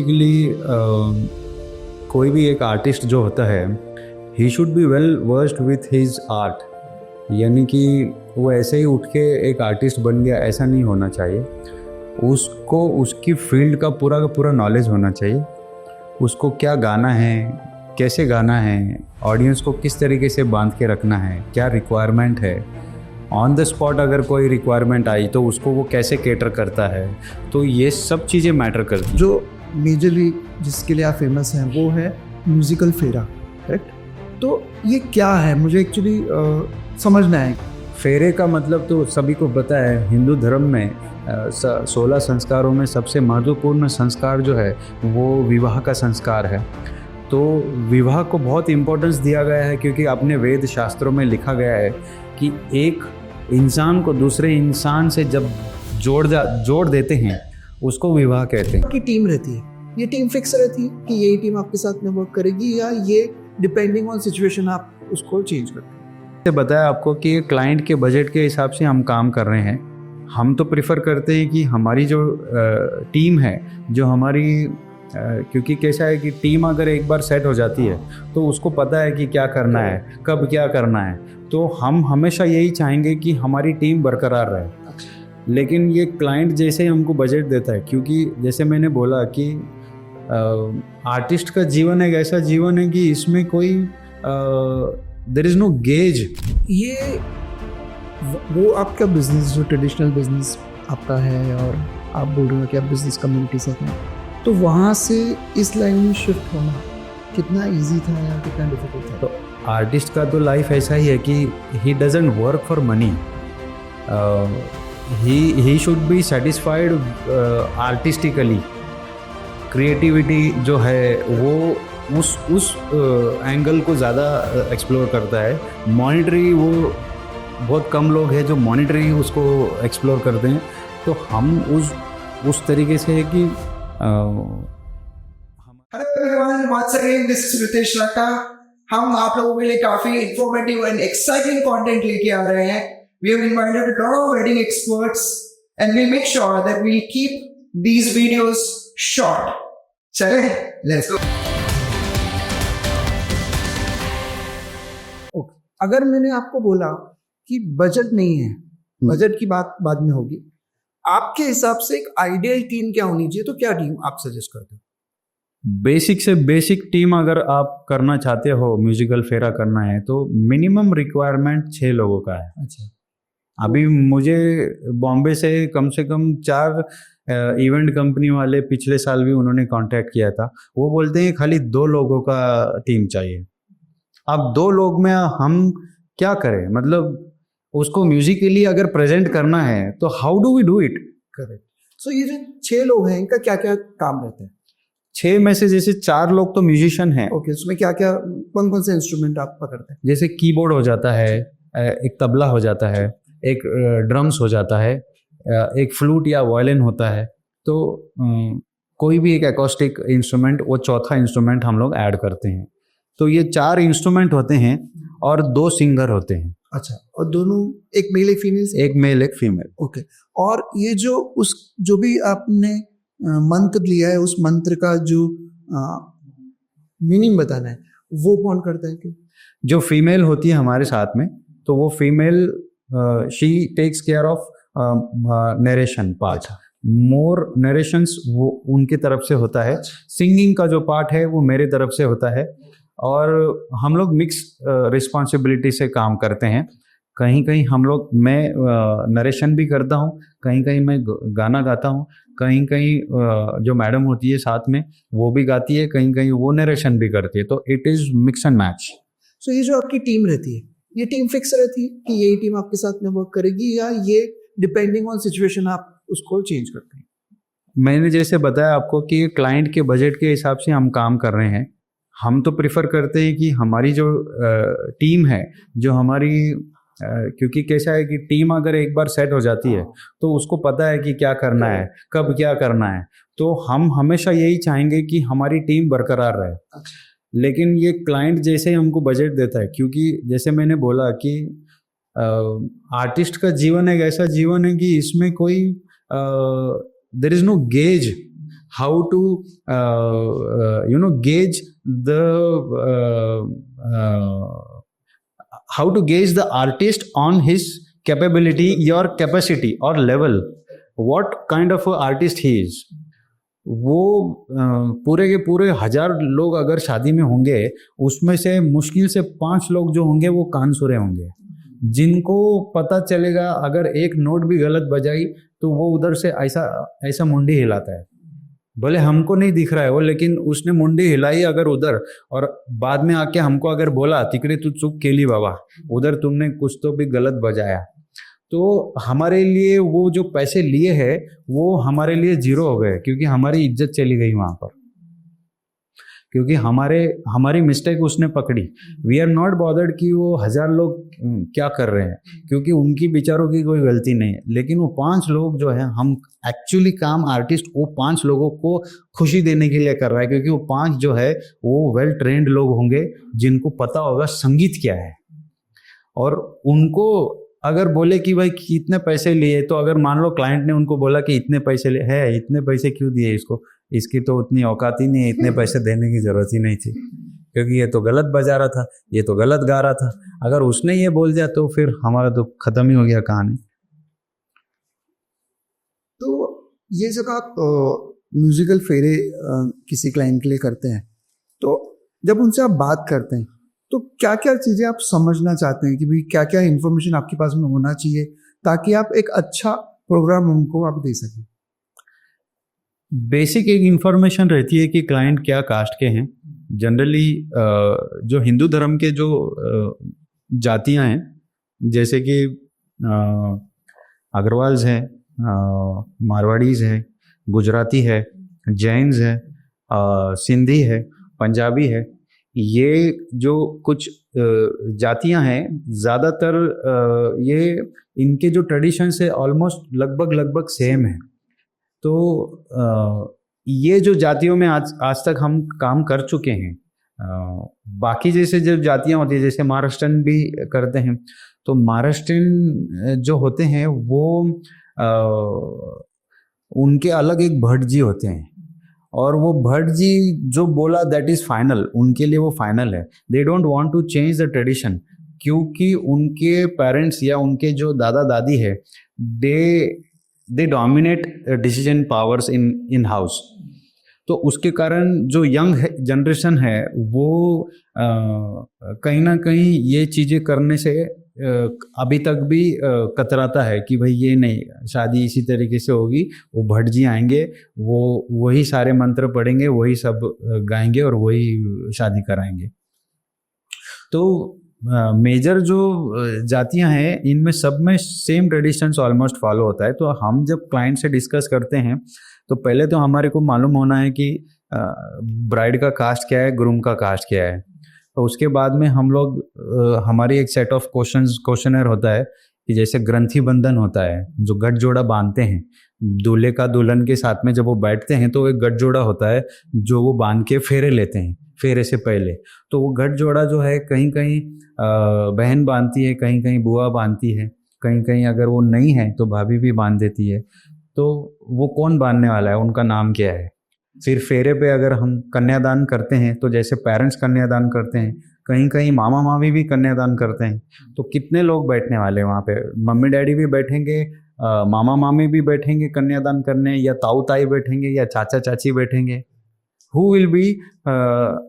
Basically कोई भी एक आर्टिस्ट जो होता है he should be well versed with his art, यानी कि वो ऐसे ही उठ के एक आर्टिस्ट बन गया ऐसा नहीं होना चाहिए। उसको उसकी फील्ड का पूरा नॉलेज होना चाहिए। उसको क्या गाना है, कैसे गाना है, ऑडियंस को किस तरीके से बांध के रखना है, क्या रिक्वायरमेंट है, ऑन द स्पॉट अगर कोई रिक्वायरमेंट आई तो उसको वो कैसे कैटर करता है, तो ये सब चीज़ें मैटर करती हैं। जो मेजरली जिसके लिए आप फेमस हैं वो है म्यूजिकल फेरा, करेक्ट? तो ये क्या है, मुझे एक्चुअली समझना है। फेरे का मतलब तो सभी को पता है, हिंदू धर्म में 16 संस्कारों में सबसे महत्वपूर्ण संस्कार जो है वो विवाह का संस्कार है। तो विवाह को बहुत इम्पोर्टेंस दिया गया है क्योंकि अपने वेद शास्त्रों में लिखा गया है कि एक इंसान को दूसरे इंसान से जब जोड़ देते हैं उसको विवाह कहते हैं। आपकी टीम रहती है, ये टीम फिक्स रहती है कि यही टीम आपके साथ में वर्क करेगी, या ये डिपेंडिंग ऑन सिचुएशन आप उसको चेंज करते हैं? बताया आपको कि क्लाइंट के बजट के हिसाब से हम काम कर रहे हैं। हम तो प्रेफर करते हैं कि हमारी जो टीम है, जो हमारी क्योंकि कैसा है कि टीम अगर एक बार सेट हो जाती है तो उसको पता है कि क्या करना है, कब क्या करना है, तो हम हमेशा यही चाहेंगे कि हमारी टीम बरकरार रहे। लेकिन ये क्लाइंट जैसे ही हमको बजट देता है, क्योंकि जैसे मैंने बोला कि आर्टिस्ट का जीवन एक ऐसा जीवन है कि इसमें कोई देयर इज़ नो गेज। ये वो आपका बिजनेस जो ट्रेडिशनल बिजनेस आपका है और आप बोल रहे हो कि आप बिजनेस कम्युनिटी से हैं, तो वहाँ से इस लाइन में शिफ्ट होना कितना इजी था या कितना डिफिकल्ट था? तो आर्टिस्ट का तो लाइफ ऐसा ही है कि he doesn't work for money, he should be satisfied artistically. Creativity जो है वो उस एंगल को ज़्यादा एक्सप्लोर करता है। मॉनिटरी वो बहुत कम लोग हैं जो मॉनिटरी उसको एक्सप्लोर करते हैं। तो हम उस तरीके से है कि hello everyone, once again this is Ritesh Latta. हम आप लोगों के लिए काफी इंफॉर्मेटिव एंड एक्साइटिंग कंटेंट लेके आ रहे हैं। We have invited a lot of wedding experts and we'll make sure that we'll keep these videos short. चले, let's go. अगर मैंने आपको बोला कि बजट नहीं है, बजट की बात बाद में होगी, आपके हिसाब से एक आइडियल टीम क्या होनी चाहिए, तो क्या टीम आप सजेस्ट करते हो? बेसिक से बेसिक टीम अगर आप करना चाहते हो, म्यूजिकल फेरा करना है, तो मिनिमम रिक्वायरमेंट 6 लोगों का है। अच्छा, अभी मुझे बॉम्बे से कम 4 इवेंट कंपनी वाले पिछले साल भी उन्होंने कांटेक्ट किया था। वो बोलते हैं खाली 2 लोगों का टीम चाहिए। अब 2 लोग में हम क्या करें, मतलब उसको म्यूजिकली अगर प्रेजेंट करना है तो how do we do it? Correct. So ये जो 6 लोग हैं, इनका क्या क्या काम रहता है? 6 में से जैसे 4 लोग तो म्यूजिशियन हैं। ओके, उसमें क्या क्या कौन कौन से इंस्ट्रूमेंट आप पकड़ते हैं? जैसे कीबोर्ड हो जाता है, एक तबला हो जाता है, एक ड्रम्स हो जाता है, एक फ्लूट या वायलिन होता है। तो कोई भी एक एकॉस्टिक इंस्ट्रूमेंट, वो चौथा इंस्ट्रूमेंट हम लोग ऐड करते हैं। तो ये 4 इंस्ट्रूमेंट होते हैं और 2 सिंगर होते हैं। अच्छा, और दोनों एक मेल एक फीमेल? एक मेल एक फीमेल। ओके। और ये जो भी आपने मंत्र लिया है, उस मंत्र का जो मीनिंग बताना है, वो कौन करता है? कि जो फीमेल होती है हमारे साथ में, तो वो female she takes care of narration part. More narrations वो उनकी तरफ से होता है। सिंगिंग का जो पार्ट है वो मेरे तरफ से होता है। और हम लोग मिक्स रिस्पॉन्सिबिलिटी से काम करते हैं। कहीं कहीं मैं नरेशन भी करता हूँ, कहीं कहीं मैं गाना गाता हूँ, कहीं कहीं जो मैडम होती है साथ में वो भी गाती है, कहीं कहीं वो नरेशन भी करती है। तो it is mix and match. So ये जो आपकी टीम रहती है, ये टीम फिक्स रहती है कि यही टीम आपके साथ में वर्क करेगी, या ये डिपेंडिंग ऑन सिचुएशन आप उसको चेंज करते हैं? मैंने जैसे बताया आपको कि क्लाइंट के बजट के हिसाब से हम काम कर रहे हैं। हम तो प्रेफर करते हैं कि हमारी जो टीम है, जो हमारी क्योंकि कैसा है कि टीम अगर एक बार सेट हो जाती है तो उसको पता है कि क्या करना है, कब क्या करना है, तो हम हमेशा यही चाहेंगे कि हमारी टीम बरकरार रहे। लेकिन ये क्लाइंट जैसे ही हमको बजट देता है, क्योंकि जैसे मैंने बोला कि आर्टिस्ट का जीवन एक ऐसा जीवन है कि इसमें कोई there is no gauge how to gauge the how to gauge the artist on his capability, your capacity or level, what kind of a artist he is. वो पूरे के पूरे 1000 लोग अगर शादी में होंगे, उसमें से मुश्किल से 5 लोग जो होंगे वो कानसुरे होंगे, जिनको पता चलेगा अगर एक नोट भी गलत बजाई तो वो उधर से ऐसा ऐसा मुंडी हिलाता है, भले हमको नहीं दिख रहा है वो, लेकिन उसने मुंडी हिलाई अगर उधर, और बाद में आके हमको अगर बोला तिकडे तू चूक केली बाबा, उधर तुमने कुछ तो भी गलत बजाया, तो हमारे लिए वो जो पैसे लिए हैं वो हमारे लिए जीरो हो गए, क्योंकि हमारी इज्जत चली गई वहाँ पर, क्योंकि हमारी मिस्टेक उसने पकड़ी. वी आर नॉट बॉदर्ड कि वो 1000 लोग क्या कर रहे हैं, क्योंकि उनकी बेचारों की कोई गलती नहीं है, लेकिन वो 5 लोग जो है, हम एक्चुअली काम आर्टिस्ट वो 5 लोगों को खुशी देने के लिए कर रहा है, क्योंकि वो 5 जो है वो वेल ट्रेंड लोग होंगे जिनको पता होगा संगीत क्या है. और उनको अगर बोले कि भाई कितने पैसे लिए, तो अगर मान लो क्लाइंट ने उनको बोला कि इतने पैसे लिए है, इतने पैसे क्यों दिए इसको, इसकी तो उतनी औकात ही नहीं है, इतने पैसे देने की जरूरत ही नहीं थी, क्योंकि ये तो गलत बजा रहा था, ये तो गलत गा रहा था. अगर उसने ये बोल दिया तो फिर हमारा तो खत्म ही हो गया कहानी. तो ये जब आप म्यूजिकल फेरे किसी क्लाइंट के लिए करते हैं, तो जब उनसे आप बात करते हैं तो क्या क्या चीज़ें आप समझना चाहते हैं कि भाई क्या क्या इन्फॉर्मेशन आपके पास में होना चाहिए ताकि आप एक अच्छा प्रोग्राम उनको आप दे सकें? बेसिक एक इन्फॉर्मेशन रहती है कि क्लाइंट क्या कास्ट के हैं. जनरली जो हिंदू धर्म के जो जातियां हैं, जैसे कि अग्रवाल्स हैं, मारवाड़ीज हैं, गुजराती है, जैन्स है, सिंधी है, पंजाबी है, ये जो कुछ जातियां हैं, ज़्यादातर ये इनके जो ट्रेडिशंस है ऑलमोस्ट लगभग सेम है. तो ये जो जातियों में आज तक हम काम कर चुके हैं. बाकी जैसे जो जातियां होती है, जैसे महाराष्ट्रन भी करते हैं, तो महाराष्ट्रन जो होते हैं वो उनके अलग एक भट्ट जी होते हैं, और वो भट्ट जी जो बोला दैट इज़ फाइनल, उनके लिए वो फाइनल है. They don't want to change the tradition, क्योंकि उनके पेरेंट्स या उनके जो दादा दादी है, they dominate decision powers in house. तो उसके कारण जो यंग जनरेशन है वो कहीं ना कहीं ये चीज़ें करने से अभी तक भी कतराता है कि भाई ये नहीं, शादी इसी तरीके से होगी, वो भट्ट जी आएंगे, वो वही सारे मंत्र पढ़ेंगे, वही सब गाएंगे और वही शादी कराएंगे. तो मेजर जो जातियां हैं, इनमें सब में सेम ट्रेडिशंस ऑलमोस्ट फॉलो होता है. तो हम जब क्लाइंट से डिस्कस करते हैं तो पहले तो हमारे को मालूम होना है कि ब्राइड का कास्ट क्या है, ग्रूम का कास्ट क्या है. तो उसके बाद में हम लोग हमारी एक सेट ऑफ क्वेश्चनर होता है कि जैसे ग्रंथि बंधन होता है, जो गठजोड़ा बांधते हैं दूल्हे का दुल्हन के साथ में, जब वो बैठते हैं तो एक गठजोड़ा होता है जो वो बांध के फेरे लेते हैं फेरे से पहले. तो वो गठजोड़ा जो है कहीं कहीं बहन बांधती है, कहीं कहीं बुआ बांधती है, कहीं कहीं अगर वो नहीं है तो भाभी भी बांध देती है. तो वो कौन बांधने वाला है, उनका नाम क्या है. फिर फेरे पे अगर हम कन्यादान करते हैं तो जैसे पेरेंट्स कन्यादान करते हैं, कहीं कहीं मामा मामी भी कन्यादान करते हैं. तो कितने लोग बैठने वाले हैं वहाँ पे, मम्मी डैडी भी बैठेंगे, मामा मामी भी बैठेंगे कन्यादान करने, या ताऊ ताई बैठेंगे, या चाचा चाची बैठेंगे. हु विल बी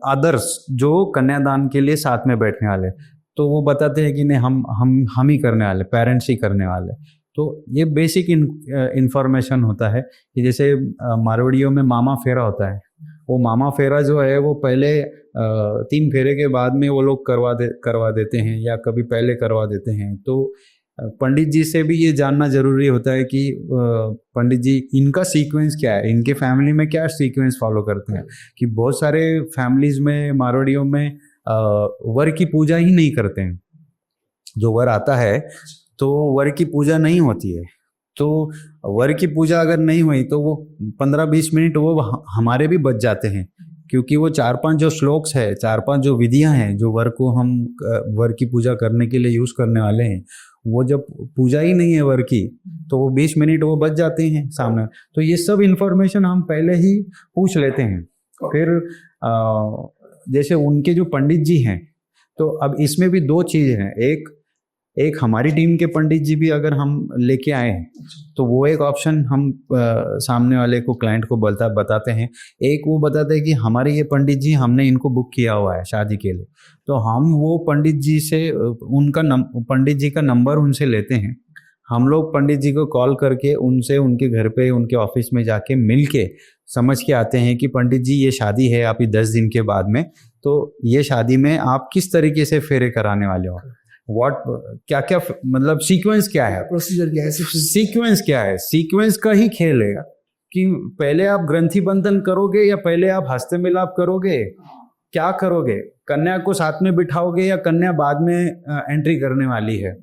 अदर्स जो कन्यादान के लिए साथ में बैठने वाले. तो वो बताते हैं कि नहीं, हम ही करने वाले, पेरेंट्स ही करने वाले. तो ये बेसिक इन्फॉर्मेशन होता है कि जैसे मारवाड़ियों में मामा फेरा होता है. वो मामा फेरा जो है वो पहले 3 फेरे के बाद में वो लोग करवा देते हैं, या कभी पहले करवा देते हैं. तो पंडित जी से भी ये जानना जरूरी होता है कि पंडित जी इनका सीक्वेंस क्या है, इनके फैमिली में क्या सीक्वेंस फॉलो करते हैं. कि बहुत सारे फैमिलीज में मारवाड़ियों में वर की पूजा ही नहीं करते हैं. जो वर आता है तो वर की पूजा नहीं होती है. तो वर की पूजा अगर नहीं हुई तो वो 15-20 मिनट वो हमारे भी बच जाते हैं, क्योंकि वो 4-5 जो श्लोक्स है, 4-5 जो विधियां हैं जो वर को हम वर की पूजा करने के लिए यूज़ करने वाले हैं, वो जब पूजा ही नहीं है वर की तो वो 20 मिनट वो बच जाते हैं सामने। तो ये सब इन्फॉर्मेशन हम पहले ही पूछ लेते हैं। फिर जैसे उनके जो पंडित जी हैं, तो अब इसमें भी 2 चीज़ हैं। एक हमारी टीम के पंडित जी भी अगर हम लेके आए हैं तो वो एक ऑप्शन हम सामने वाले को, क्लाइंट को बताते हैं। एक वो बताते हैं कि हमारे ये पंडित जी, हमने इनको बुक किया हुआ है शादी के लिए, तो हम वो पंडित जी से पंडित जी का नंबर उनसे लेते हैं। हम लोग पंडित जी को कॉल करके उनसे उनके घर पे, उनके ऑफिस में जाके मिल के समझ के आते हैं कि पंडित जी ये शादी है आपकी 10 दिन के बाद में, तो ये शादी में आप किस तरीके से फेरे कराने वाले हो, क्या क्या मतलब सीक्वेंस क्या है, प्रोसीजर क्या है, सीक्वेंस क्या है। सीक्वेंस का ही खेल है कि पहले आप ग्रंथि बंधन करोगे या पहले आप हस्ते मिलाप करोगे, क्या करोगे, कन्या को साथ में बिठाओगे या कन्या बाद में एंट्री करने वाली है।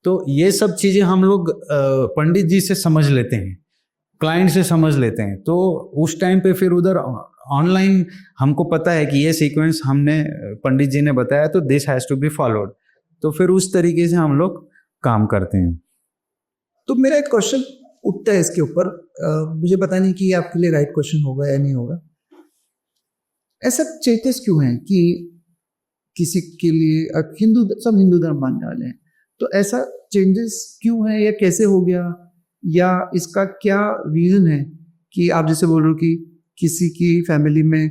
तो ये सब चीजें हम लोग पंडित जी से समझ लेते हैं, क्लाइंट से समझ लेते हैं। तो उस टाइम पे फिर उधर ऑनलाइन हमको पता है कि ये सीक्वेंस हमने पंडित जी ने बताया तो this has to be followed, तो फिर उस तरीके से हम लोग काम करते हैं। तो मेरा एक क्वेश्चन उठता है इसके ऊपर, मुझे पता नहीं कि आपके लिए राइट क्वेश्चन होगा या नहीं होगा। ऐसा चेंजेस क्यों हैं कि किसी के लिए सब हिंदू धर्म मानने वाले हैं, तो ऐसा चेंजेस क्यों है या कैसे हो गया, या इसका क्या रीज़न है कि आप जैसे बोल रहे हो कि किसी की फैमिली में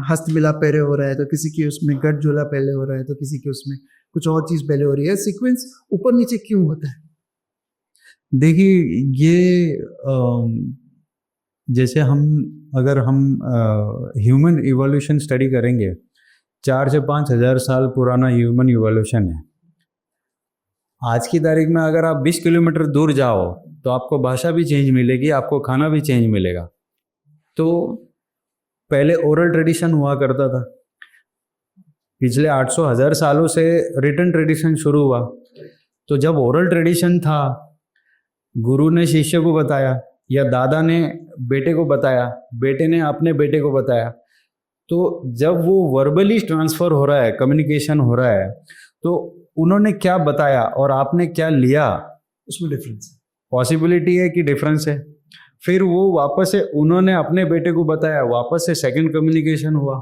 हस्त मिलाप पहले हो रहा है, तो किसी की उसमें गठ झोला पहले हो रहा है, तो किसी की उसमें कुछ और चीज़ पहले हो रही है। सीक्वेंस ऊपर नीचे क्यों होता है? देखिए, ये जैसे अगर हम ह्यूमन इवोल्यूशन स्टडी करेंगे, 4 से 5 हज़ार साल पुराना ह्यूमन इवोल्यूशन है। आज की तारीख में अगर आप 20 किलोमीटर दूर जाओ तो आपको भाषा भी चेंज मिलेगी, आपको खाना भी चेंज मिलेगा। तो पहले ओरल ट्रेडिशन हुआ करता था, पिछले 800-1000 सालों से रिटन ट्रेडिशन शुरू हुआ। तो जब ओरल ट्रेडिशन था, गुरु ने शिष्य को बताया या दादा ने बेटे को बताया, बेटे ने अपने बेटे को बताया, तो जब वो वर्बली ट्रांसफर हो रहा है, कम्युनिकेशन हो रहा है, तो उन्होंने क्या बताया और आपने क्या लिया, उसमें डिफरेंस पॉसिबिलिटी है कि डिफरेंस है। फिर वो वापस से उन्होंने अपने बेटे को बताया, वापस से सेकंड कम्युनिकेशन हुआ।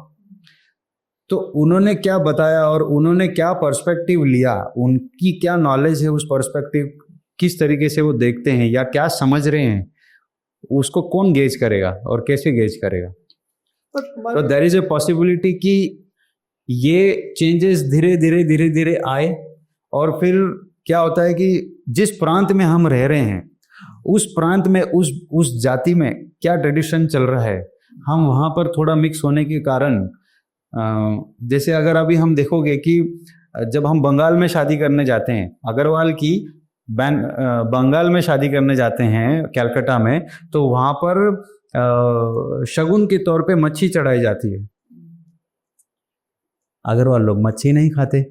तो उन्होंने क्या बताया और उन्होंने क्या पर्सपेक्टिव लिया, उनकी क्या नॉलेज है, उस पर्सपेक्टिव किस तरीके से वो देखते हैं या क्या समझ रहे हैं, उसको कौन गेज करेगा और कैसे गेज करेगा। तो देयर इज ए पॉसिबिलिटी कि ये चेंजेस धीरे धीरे आए, और फिर क्या होता है कि जिस प्रांत में हम रह रहे हैं, उस प्रांत में उस जाति में क्या ट्रेडिशन चल रहा है, हम वहाँ पर थोड़ा मिक्स होने के कारण, जैसे अगर अभी हम देखोगे कि जब हम बंगाल में शादी करने जाते हैं, अग्रवाल की बंगाल में शादी करने जाते हैं कलकत्ता में, तो वहाँ पर शगुन के तौर पे मच्छी चढ़ाई जाती है। अग्रवाल लोग मच्छी नहीं खाते,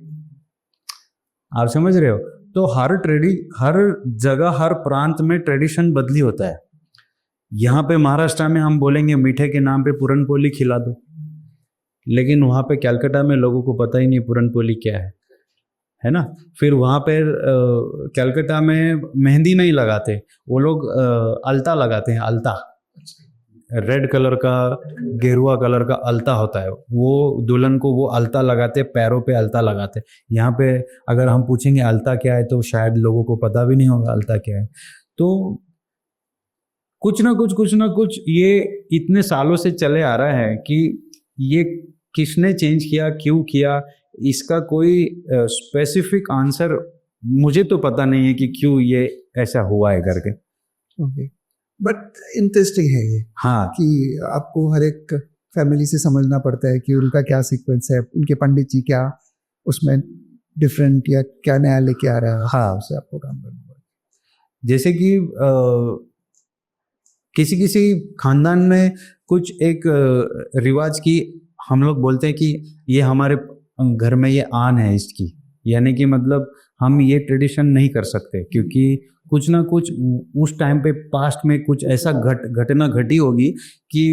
आप समझ रहे हो। तो हर जगह, हर प्रांत में ट्रेडिशन बदली होता है। यहाँ पे महाराष्ट्र में हम बोलेंगे मीठे के नाम पे पूरनपोली खिला दो, लेकिन वहाँ पे कलकत्ता में लोगों को पता ही नहीं पूरनपोली क्या है ना। फिर वहाँ पे कलकत्ता में मेहंदी नहीं लगाते, वो लोग अलता लगाते हैं। अलता रेड कलर का, गेरुआ कलर का अलता होता है, वो दुल्हन को वो अलता लगाते, पैरों पे अलता लगाते। यहाँ पे अगर हम पूछेंगे अलता क्या है तो शायद लोगों को पता भी नहीं होगा अलता क्या है। तो कुछ ना कुछ ये इतने सालों से चले आ रहा है कि ये किसने चेंज किया, क्यों किया, इसका कोई स्पेसिफिक आंसर मुझे तो पता नहीं है कि क्यों ये ऐसा हुआ है करके। ओके, बट इंटरेस्टिंग है ये, हाँ, कि आपको हर एक फैमिली से समझना पड़ता है कि उनका क्या सीक्वेंस है, उनके पंडित जी क्या उसमें डिफरेंट या क्या नया लेके आ रहा है। हाँ, उससे आपको काम करना पड़ेगा। जैसे कि किसी खानदान में कुछ एक रिवाज की हम लोग बोलते हैं कि ये हमारे घर में ये आन है इसकी, यानी कि मतलब हम ये ट्रेडिशन नहीं कर सकते क्योंकि कुछ ना कुछ उस टाइम पे पास्ट में कुछ ऐसा घटना घटी होगी कि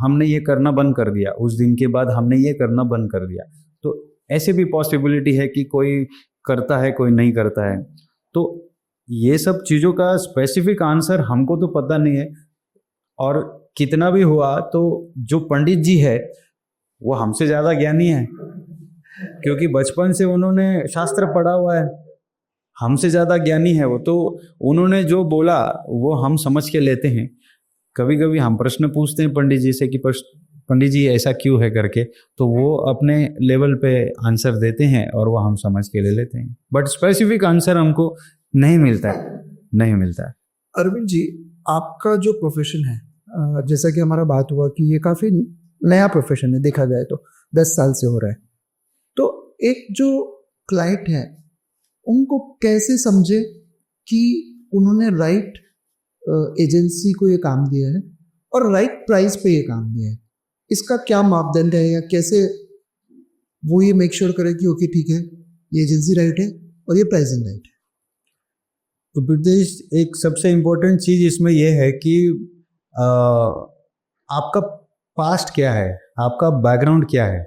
हमने ये करना बंद कर दिया, उस दिन के बाद हमने ये करना बंद कर दिया। तो ऐसे भी पॉसिबिलिटी है कि कोई करता है कोई नहीं करता है। तो ये सब चीज़ों का स्पेसिफिक आंसर हमको तो पता नहीं है, और कितना भी हुआ तो जो पंडित जी है वो हमसे ज़्यादा ज्ञानी है, क्योंकि बचपन से उन्होंने शास्त्र पढ़ा हुआ है, हमसे ज़्यादा ज्ञानी है वो। तो उन्होंने जो बोला वो हम समझ के लेते हैं। कभी कभी हम प्रश्न पूछते हैं पंडित जी से कि पंडित जी ऐसा क्यों है करके, तो वो अपने लेवल पे आंसर देते हैं और वो हम समझ के ले लेते हैं, बट स्पेसिफिक आंसर हमको नहीं मिलता है। अरविंद जी, आपका जो प्रोफेशन है, जैसा कि हमारा बात हुआ कि ये काफ़ी नया प्रोफेशन है, देखा जाए तो 10 साल से हो रहा है, तो एक जो क्लाइंट है उनको कैसे समझे कि उन्होंने राइट एजेंसी को ये काम दिया है और राइट प्राइस पे ये काम दिया है, इसका क्या मापदंड है, या कैसे वो ये मेक श्योर करे कि ओके ठीक है ये एजेंसी राइट है और ये प्राइसिंग राइट है? तो ब्रिजेश, एक सबसे इम्पोर्टेंट चीज़ इसमें यह है कि आपका पास्ट क्या है, आपका बैकग्राउंड क्या है,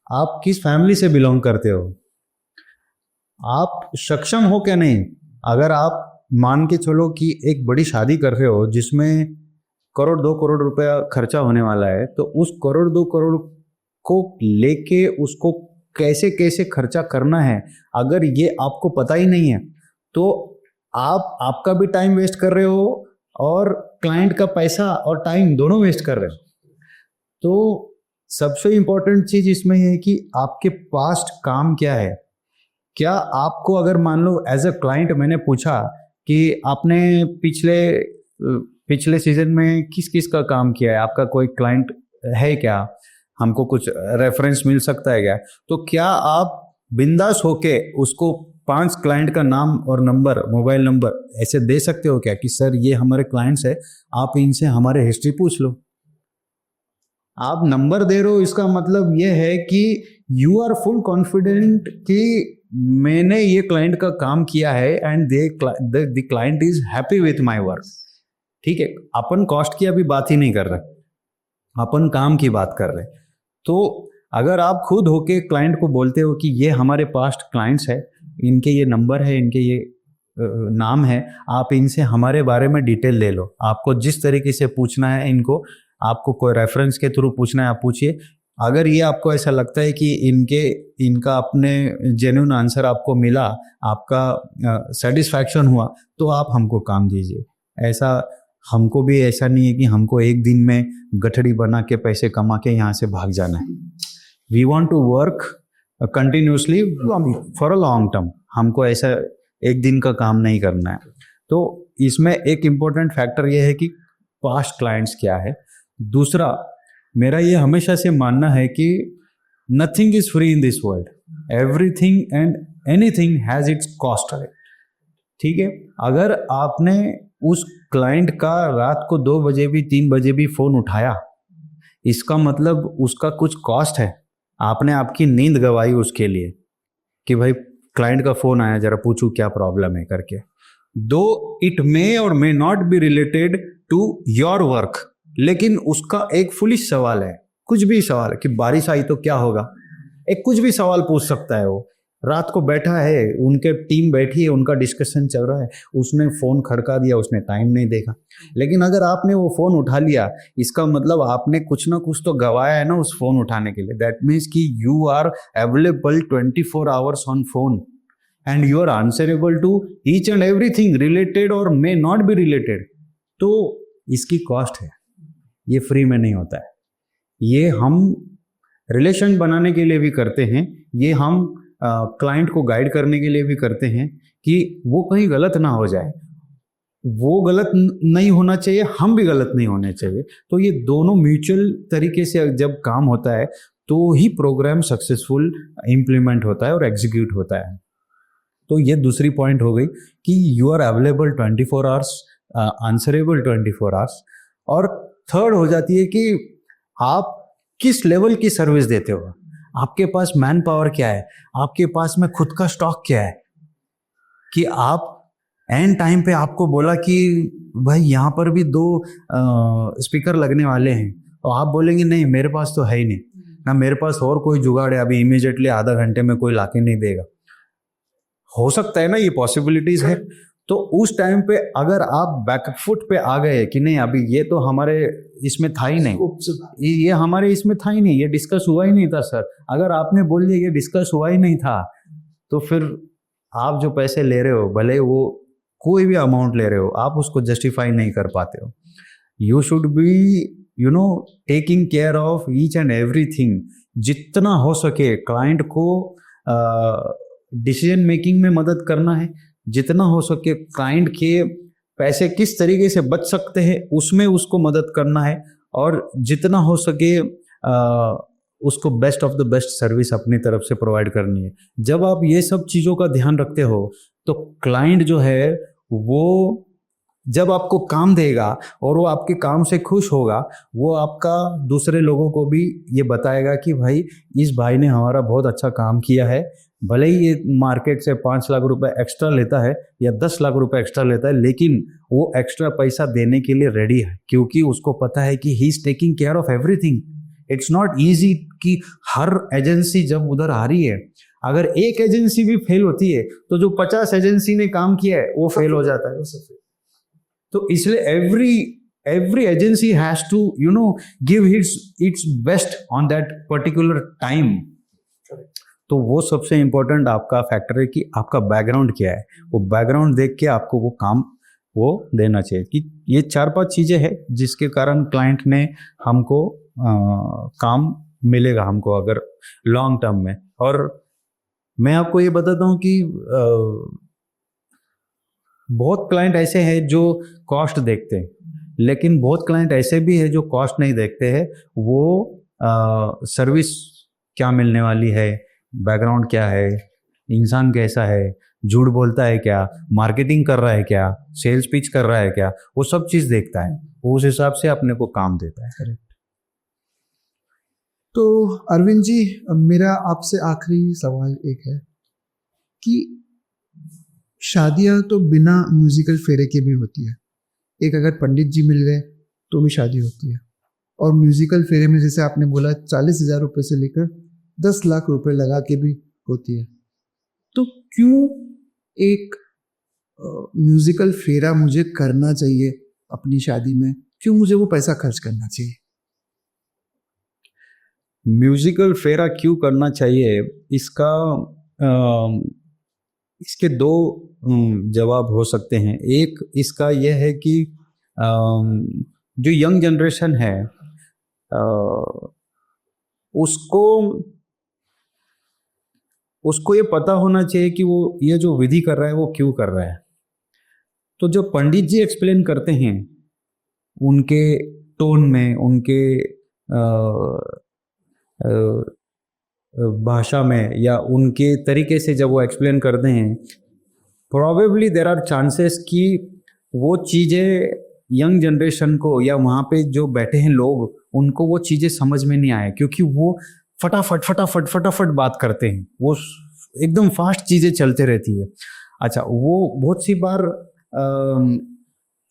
आप किस फैमिली से बिलोंग करते हो, आप सक्षम हो क्या नहीं। अगर आप मान के चलो कि एक बड़ी शादी कर रहे हो जिसमें 1 करोड़ 2 करोड़ रुपया खर्चा होने वाला है, तो उस 1 करोड़ 2 करोड़ को लेके उसको कैसे कैसे खर्चा करना है, अगर ये आपको पता ही नहीं है तो आपका भी टाइम वेस्ट कर रहे हो और क्लाइंट का पैसा और टाइम दोनों वेस्ट कर रहे हो। तो सबसे इम्पोर्टेंट चीज़ इसमें है कि आपके पास्ट काम क्या है। क्या आपको, अगर मान लो एज अ क्लाइंट मैंने पूछा कि आपने पिछले सीजन में किस किस का काम किया है, आपका कोई क्लाइंट है क्या, हमको कुछ रेफरेंस मिल सकता है क्या, तो क्या आप बिंदास होके उसको 5 क्लाइंट का नाम और नंबर, मोबाइल नंबर ऐसे दे सकते हो क्या कि सर ये हमारे क्लाइंट्स है, आप इनसे हमारे हिस्ट्री पूछ लो। आप नंबर दे रहे हो, इसका मतलब ये है कि यू आर फुल कॉन्फिडेंट कि मैंने ये क्लाइंट का काम किया है and the client is happy with my work. ठीक है, अपन कॉस्ट की अभी बात ही नहीं कर रहे, अपन काम की बात कर रहे। तो अगर आप खुद होके क्लाइंट को बोलते हो कि ये हमारे पास्ट क्लाइंट्स है, इनके ये नंबर है, इनके ये नाम है, आप इनसे हमारे बारे में डिटेल ले लो, आपको जिस तरीके से पूछना है इनको, आपको कोई रेफरेंस के थ्रू पूछना है आप पूछिए। अगर ये आपको ऐसा लगता है कि इनका अपने जेन्युइन आंसर आपको मिला, आपका सेटिस्फैक्शन हुआ, तो आप हमको काम दीजिए। ऐसा हमको भी ऐसा नहीं है कि हमको एक दिन में गठड़ी बना के पैसे कमा के यहाँ से भाग जाना है। We want to work continuously for a long term, हमको ऐसा एक दिन का काम नहीं करना है। तो इसमें एक इम्पोर्टेंट फैक्टर ये है कि पास्ट क्लाइंट्स क्या है। दूसरा, मेरा ये हमेशा से मानना है कि nothing is free in this world, everything and anything has its cost. ठीक है, अगर आपने उस क्लाइंट का रात को 2 बजे भी 3 बजे भी फोन उठाया, इसका मतलब उसका कुछ कॉस्ट है, आपने आपकी नींद गवाई उसके लिए कि भाई क्लाइंट का फोन आया, जरा पूछूं क्या प्रॉब्लम है करके। दो इट मे और may not be related to your work, लेकिन उसका एक फुलिश सवाल है, कुछ भी सवाल है कि बारिश आई तो क्या होगा, एक कुछ भी सवाल पूछ सकता है। वो रात को बैठा है, उनके टीम बैठी है, उनका डिस्कशन चल रहा है, उसने फ़ोन खड़का दिया, उसने टाइम नहीं देखा। लेकिन अगर आपने वो फ़ोन उठा लिया, इसका मतलब आपने कुछ ना कुछ तो गवाया है ना उस फ़ोन उठाने के लिए। दैट मीन्स कि you are available 24 hours on phone and you are answerable to each and everything related और मे नॉट बी रिलेटेड। तो इसकी कॉस्ट है, ये फ्री में नहीं होता है। ये हम रिलेशन बनाने के लिए भी करते हैं, ये हम क्लाइंट को गाइड करने के लिए भी करते हैं कि वो कहीं गलत ना हो जाए। वो गलत नहीं होना चाहिए, हम भी गलत नहीं होने चाहिए। तो ये दोनों म्यूचुअल तरीके से जब काम होता है तो ही प्रोग्राम सक्सेसफुल इम्प्लीमेंट होता है और एग्जीक्यूट होता है। तो ये दूसरी पॉइंट हो गई कि you are available 24 hours, answerable 24 hours. और थर्ड हो जाती है कि आप किस लेवल की सर्विस देते हो, आपके पास मैन पावर क्या है, आपके पास में खुद का स्टॉक क्या है, कि आप एंड टाइम पे आपको बोला कि भाई यहाँ पर भी 2 स्पीकर लगने वाले हैं, और आप बोलेंगे नहीं मेरे पास तो है ही नहीं, ना मेरे पास और कोई जुगाड़ है, अभी इमीडिएटली आधा घंटे में कोई लाके नहीं देगा। हो सकता है ना, ये पॉसिबिलिटीज है। तो उस टाइम पे अगर आप बैकफुट पे आ गए कि नहीं अभी ये तो हमारे इसमें था ही नहीं, ये हमारे इसमें था ही नहीं, ये डिस्कस हुआ ही नहीं था सर, अगर आपने बोल दिया ये डिस्कस हुआ ही नहीं था, तो फिर आप जो पैसे ले रहे हो, भले वो कोई भी अमाउंट ले रहे हो, आप उसको जस्टिफाई नहीं कर पाते हो। You should be taking care of each and everything. जितना हो सके क्लाइंट को डिसीजन मेकिंग में मदद करना है, जितना हो सके क्लाइंट के पैसे किस तरीके से बच सकते हैं उसमें उसको मदद करना है, और जितना हो सके उसको best of the best service अपनी तरफ से प्रोवाइड करनी है। जब आप ये सब चीज़ों का ध्यान रखते हो तो क्लाइंट जो है वो जब आपको काम देगा और वो आपके काम से खुश होगा, वो आपका दूसरे लोगों को भी ये बताएगा कि भाई इस भाई ने हमारा बहुत अच्छा काम किया है, भले ही ये मार्केट से 5 लाख रुपए एक्स्ट्रा लेता है या 10 लाख रुपए एक्स्ट्रा लेता है, लेकिन वो एक्स्ट्रा पैसा देने के लिए रेडी है, क्योंकि उसको पता है कि he is taking care of everything. It's not easy कि हर एजेंसी जब उधर आ रही है, अगर एक एजेंसी भी फेल होती है तो जो 50 एजेंसी ने काम किया है वो फेल हो जाता है। तो इसलिए every agency has to give its best on that particular time। तो वो सबसे इम्पोर्टेंट आपका फैक्टर है कि आपका बैकग्राउंड क्या है, वो बैकग्राउंड देख के आपको वो काम वो देना चाहिए। कि ये 4-5 चीज़ें हैं जिसके कारण क्लाइंट ने हमको काम मिलेगा हमको अगर लॉन्ग टर्म में। और मैं आपको ये बताता हूँ कि बहुत क्लाइंट ऐसे हैं जो कॉस्ट देखते हैं, लेकिन बहुत क्लाइंट ऐसे भी है जो कॉस्ट नहीं देखते हैं, वो सर्विस क्या मिलने वाली है, बैकग्राउंड क्या है, इंसान कैसा है, झूठ बोलता है क्या, मार्केटिंग कर रहा है क्या, सेल्स पिच कर रहा है क्या, वो सब चीज़ देखता है, वो उस हिसाब से अपने को काम देता है। करेक्ट। तो अरविंद जी, मेरा आपसे आखिरी सवाल एक है कि शादियां तो बिना म्यूजिकल फेरे के भी होती है। एक अगर पंडित जी मिल गए तो भी शादी होती है, और म्यूजिकल फेरे में जैसे आपने बोला 40,000 रुपये से लेकर 10 लाख रुपए लगा के भी होती है। तो क्यों एक म्यूजिकल फेरा मुझे करना चाहिए अपनी शादी में, क्यों मुझे वो पैसा खर्च करना चाहिए? म्यूजिकल फेरा क्यों करना चाहिए, इसके 2 जवाब हो सकते हैं। एक इसका यह है कि जो यंग जनरेशन है उसको ये पता होना चाहिए कि वो ये जो विधि कर रहा है वो क्यों कर रहा है। तो जो पंडित जी एक्सप्लेन करते हैं उनके टोन में, उनके भाषा में या उनके तरीके से जब वो एक्सप्लेन करते हैं, प्रोबेबली देयर आर चांसेस कि वो चीज़ें यंग जनरेशन को या वहाँ पे जो बैठे हैं लोग उनको वो चीज़ें समझ में नहीं आए, क्योंकि वो फटाफट बात करते हैं, वो एकदम फास्ट चीज़ें चलते रहती है। अच्छा, वो बहुत सी बार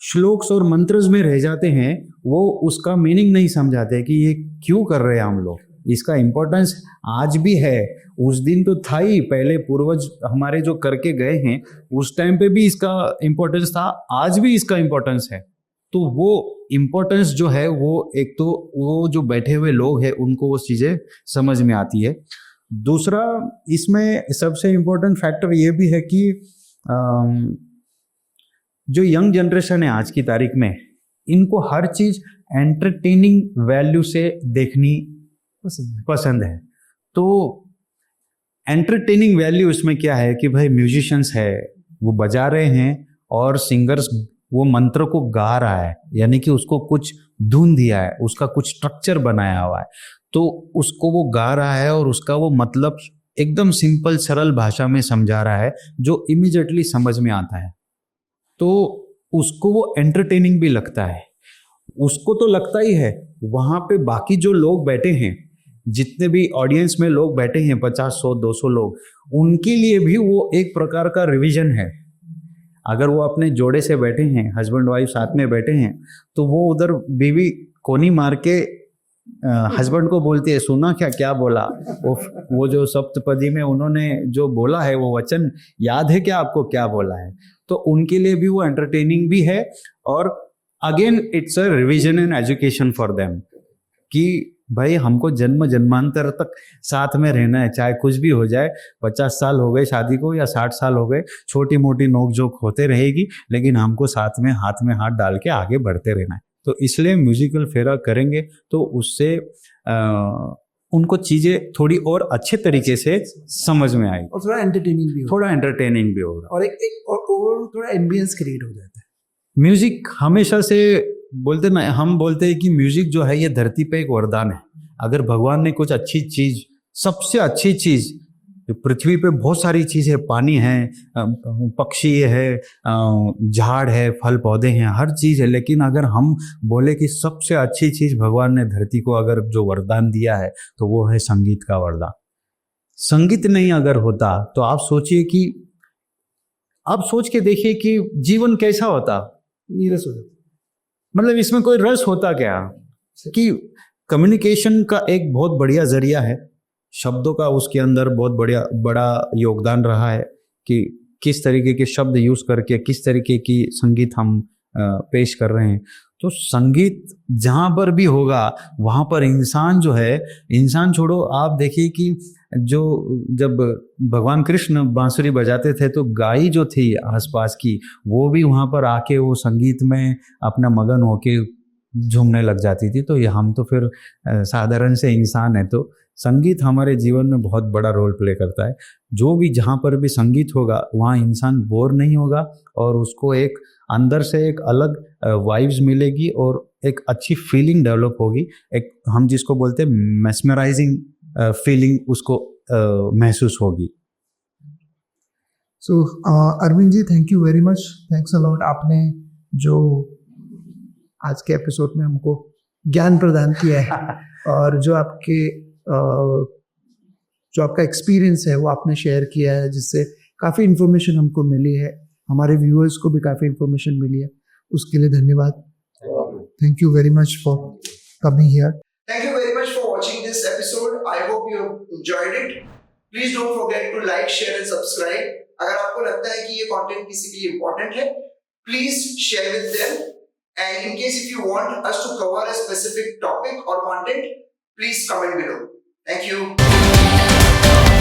श्लोक्स और मंत्रस में रह जाते हैं, वो उसका मीनिंग नहीं समझाते कि ये क्यों कर रहे हैं हम लोग। इसका इम्पोर्टेंस आज भी है, उस दिन तो था ही, पहले पूर्वज हमारे जो करके गए हैं उस टाइम पे भी इसका इम्पोर्टेंस था, आज भी इसका इम्पोर्टेंस है। तो वो इम्पोर्टेंस जो है वो एक तो वो जो बैठे हुए लोग हैं उनको वो चीज़ें समझ में आती है। दूसरा इसमें सबसे इम्पोर्टेंट फैक्टर ये भी है कि जो यंग जनरेशन है आज की तारीख में, इनको हर चीज़ एंटरटेनिंग वैल्यू से देखनी पसंद है। तो एंटरटेनिंग वैल्यू इसमें क्या है कि भाई म्यूजिशियंस है, वो बजा रहे हैं और सिंगर्स वो मंत्र को गा रहा है, यानी कि उसको कुछ धुन दिया है, उसका कुछ स्ट्रक्चर बनाया हुआ है, तो उसको वो गा रहा है और उसका वो मतलब एकदम सिंपल सरल भाषा में समझा रहा है जो इमीडिएटली समझ में आता है। तो उसको वो एंटरटेनिंग भी लगता है, उसको तो लगता ही है। वहाँ पे बाकी जो लोग बैठे हैं, जितने भी ऑडियंस में लोग बैठे हैं 50, 100, 200 लोग, उनके लिए भी वो एक प्रकार का रिवीजन है। अगर वो अपने जोड़े से बैठे हैं, हस्बैंड वाइफ साथ में बैठे हैं, तो वो उधर बीवी कोनी मार के हस्बैंड को बोलती है, सुना क्या क्या बोला, वो जो सप्तपदी में उन्होंने जो बोला है वो वचन याद है क्या आपको, क्या बोला है। तो उनके लिए भी वो एंटरटेनिंग भी है, और again it's a revision and education for them कि भाई हमको जन्म जन्मांतर तक साथ में रहना है, चाहे कुछ भी हो जाए। 50 साल हो गए शादी को या 60 साल हो गए, छोटी मोटी नोकझोंक होते रहेगी, लेकिन हमको साथ में हाथ डाल के आगे बढ़ते रहना है। तो इसलिए म्यूजिकल फेरा करेंगे तो उससे उनको चीज़ें थोड़ी और अच्छे तरीके से समझ में आएगी, और थोड़ा एंटरटेनिंग भी होगा, थोड़ा एंटरटेनिंग भी होगा, और और थोड़ा एम्बियंस क्रिएट हो जाता है। म्यूजिक हमेशा से बोलते ना, हम बोलते हैं कि म्यूजिक जो है ये धरती पे एक वरदान है। अगर भगवान ने कुछ अच्छी चीज, सबसे अच्छी चीज, पृथ्वी पे बहुत सारी चीज है, पानी है, पक्षी है, झाड़ है, फल पौधे हैं, हर चीज है, लेकिन अगर हम बोले कि सबसे अच्छी चीज भगवान ने धरती को अगर जो वरदान दिया है तो वो है संगीत का वरदान। संगीत नहीं अगर होता तो आप सोचिए कि, आप सोच के देखिए कि जीवन कैसा होता, नीरस हो जाता। मतलब इसमें कोई रस होता क्या? कि कम्युनिकेशन का एक बहुत बढ़िया जरिया है, शब्दों का उसके अंदर बहुत बड़ा योगदान रहा है कि किस तरीके के शब्द यूज करके किस तरीके की संगीत हम पेश कर रहे हैं। तो संगीत जहाँ पर भी होगा वहाँ पर इंसान जो है, इंसान छोड़ो, आप देखिए कि जब भगवान कृष्ण बांसुरी बजाते थे तो गाय जो थी आसपास की वो भी वहाँ पर आके वो संगीत में अपना मगन होके झूमने लग जाती थी। तो ये हम तो फिर साधारण से इंसान है, तो संगीत हमारे जीवन में बहुत बड़ा रोल प्ले करता है। जो भी जहाँ पर भी संगीत होगा वहाँ इंसान बोर नहीं होगा और उसको एक अंदर से एक अलग वाइब्स मिलेगी और एक अच्छी फीलिंग डेवलप होगी, एक हम जिसको बोलते हैं मेस्मराइजिंग फीलिंग उसको महसूस होगी। So Arvind ji, thank you very much, thanks a lot. आपने जो आज के एपिसोड में हमको ज्ञान प्रदान किया है और जो आपका एक्सपीरियंस है वो आपने शेयर किया है, जिससे काफ़ी इन्फॉर्मेशन हमको मिली है, हमारे व्यूअर्स को भी काफ़ी इन्फॉर्मेशन मिली है, उसके लिए धन्यवाद। Thank you very much for coming here. Thank you very much for watching this episode. I hope you enjoyed it. Please don't forget to like, share and subscribe. अगर आपको लगता है कि ये content किसी के लिए important है, please share with them. And in case if you want us to cover a specific topic or content, please comment below. Thank you.